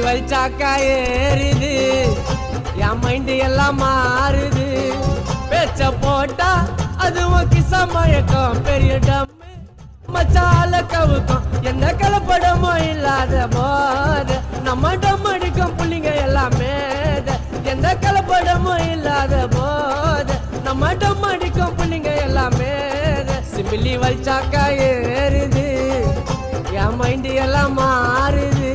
வச்சாக்கா ஏறுது என் மைண்டு எல்லாம் மாறுது பேச்ச போட்டா அதுவும் கிச மயக்கம் பெரிய டம் மச்சால கவுக்கும் எந்த கலப்படமோ இல்லாத போது நம்ம டம் அடிக்கும் புள்ளிங்க எல்லாமே எந்த கலப்படமும் இல்லாத போது நம்ம டம் அடிக்கும் புள்ளிங்க எல்லாமே சிம்பிளி வச்சாக்கா ஏறுது என் மைண்டு எல்லாம் மாறுது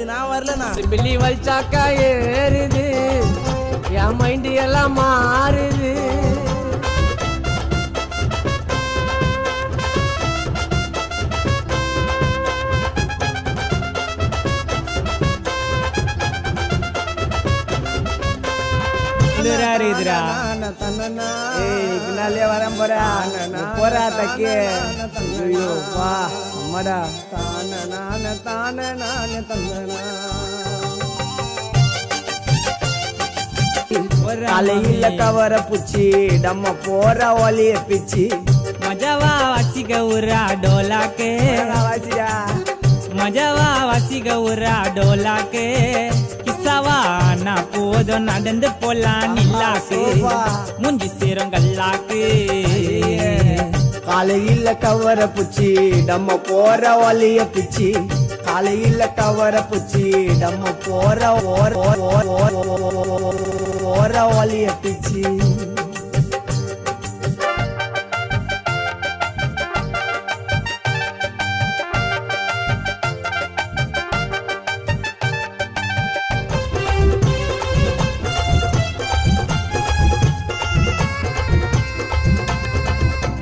நான் வரலண்ணா சிம்பிளி வச்சாக்கா ஏறுது என் மைண்டு எல்லாம் மாறுது பின்னாலே வரேன் போறா தக்கே ஐயோ வா அம்மாடா காலையில கவர புச்சி நம்ம போற ஒலிய பிச்சி மஜாவா வசிக்க உரா டோலாக்கே மஜாவா வசிக்க உரா டோலாக்கே கிசாவா நான் போதும் நடந்து போலாம் நில்லாக்கு முஞ்சி சேரங்கல்லாக்கு காலையில கவர புச்சி நம்ம போற ஒலிய பிச்சி காலையில கவர புச்சி நம்ம போற ஒலிய பிச்சி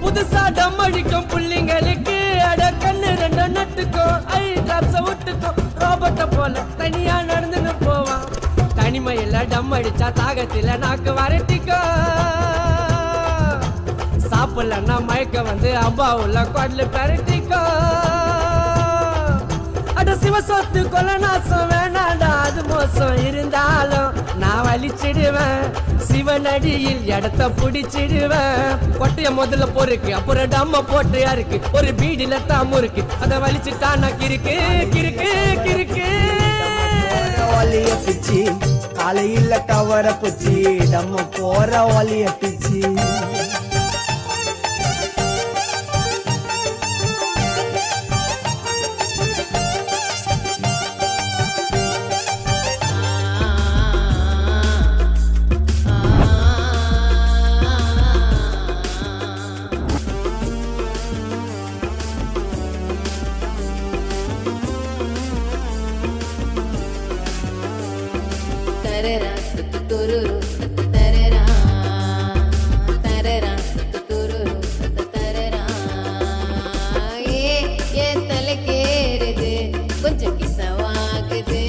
புதுசா டம் அடிக்கும் புள்ளிங்களுக்கு அட கண்ணு ரெண்டு நட்டுக்கும் ஐ டிராப்ஸ விட்டுக்கும் ரோபோட்ட போல தனியா நடந்துன்னு போவான் தனிமையில டம் அடிச்சா தாகத்தில நாக்கு வரட்டிக்கும் சாப்பிடலன்னா மயக்க வந்து அம்பா உள்ள குடலு பெரட்டிக்கும் அட சிவசொத்து கொல நாசம் வேணாண்டா அது மோசம் இருந்தாலும் நான் வலிச்சிடுவேன் சிவனடியில் இடத்த புடிச்சிடுவேன் கொட்டைய முதல்ல பொறுக்கு அப்புறம் டம்ம போட்டு யாருக்கு ஒரு பீடில தாம இருக்கு அத வலிச்சுட்டா நான் கிறுக்கு கிறுக்கு கிறுக்கு ஒலிய பிச்சி காலையில கவர புச்சி நம்ம போற ஒலிய பிச்சி கொஞ்சம் கிசவாகுது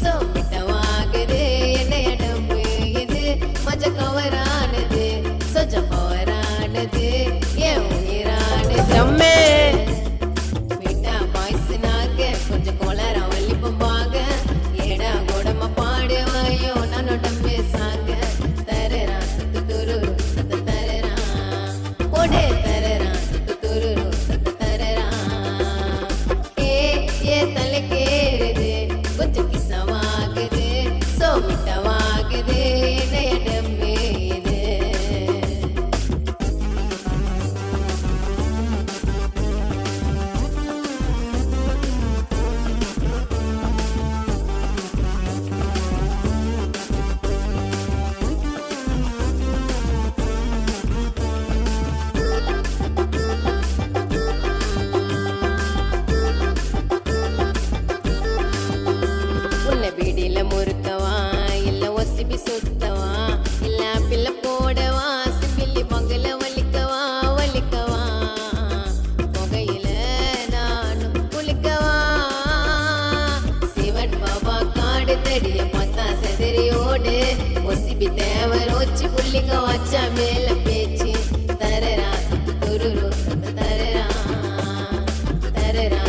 சோப்பிட்டவாகுது என்னைய டம்பு இது மஜ கவரானது சொஜ பவரானது என் உயிரானது வீட்டா பாய்ஸ்னாக கொஞ்சம் கொளரா வலிப்பம்பாக ஏடா கோடம பாடுவாயோ நானோட பேசாங்க தரரா துரு தரரா போடே தரரா துரு தரரா ஏ தலைக்கேறுது கொஞ்சம் கிசவாகுது சோமிட்டவாகுது என்னைய டம்மே இது உன்னை பீடியில முறுக்கவா இல்ல ஒசிபி சுத்தவா இல்ல பிள்ளை போடவா சிபில்லி பொங்கல வலிக்கவா வலிக்கவா புகையில நானும் குளிக்கவா சிவன் பாபா காடு தடிய பார்த்தா செதறியோடு ஒசிபி தேவர் ஒச்சு புள்ளிங்க வச்சா மேல பேச்சு தரரா துரு தரரா தரரா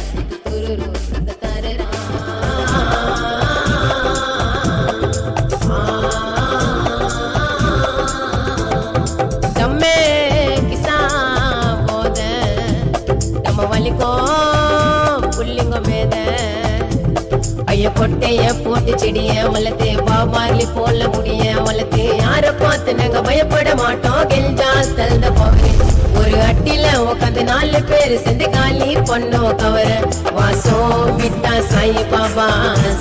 வளர்த்து பாபார்லி போல முடிய வளர்த்து யார பார்த்து நாங்க பயப்பட மாட்டோம் கெஞ்சா தந்த போகிறேன் ஒரு அட்டில உட்காந்து 4 பேர் சேர்ந்து காலி பண்ணோம் கவர வாசம் விட்டா சாய் பாபா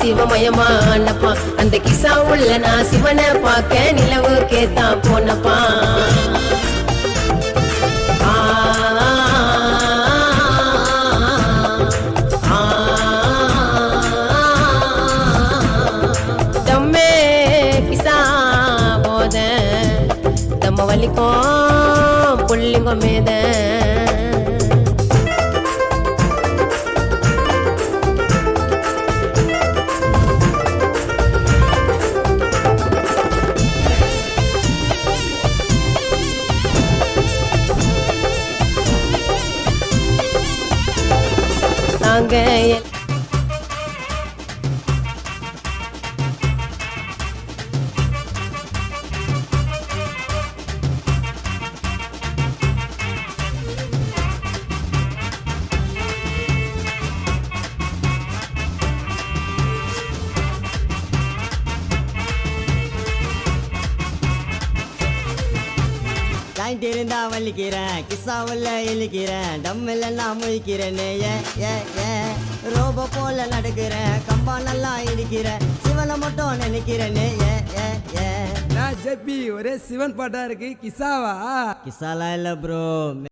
சிவமயமானப்பா அந்த கிசா உள்ள நான் சிவனை பார்க்க நிலவு கேத்தா போனப்பா தம்மே கிசா போத தம்ம வலிக்கும் புள்ளிங்க மேத நாங்க லைட் இருந்தா வலிக்கிறேன் கிஸ்ஸாவுல இழுக்கிறேன் டம்மில் நான் முழிக்கிறேனே ஏ ரோபோ போல நடக்கிறேன் கம்பா நல்லா இடிக்கிறேன் சிவனை மட்டும் நினைக்கிறேனே ஏ ஜெபி ஒரே சிவன் பாட்டா இருக்கு கிசாவா கிஸ்ஸாலாம் இல்ல ப்ரோ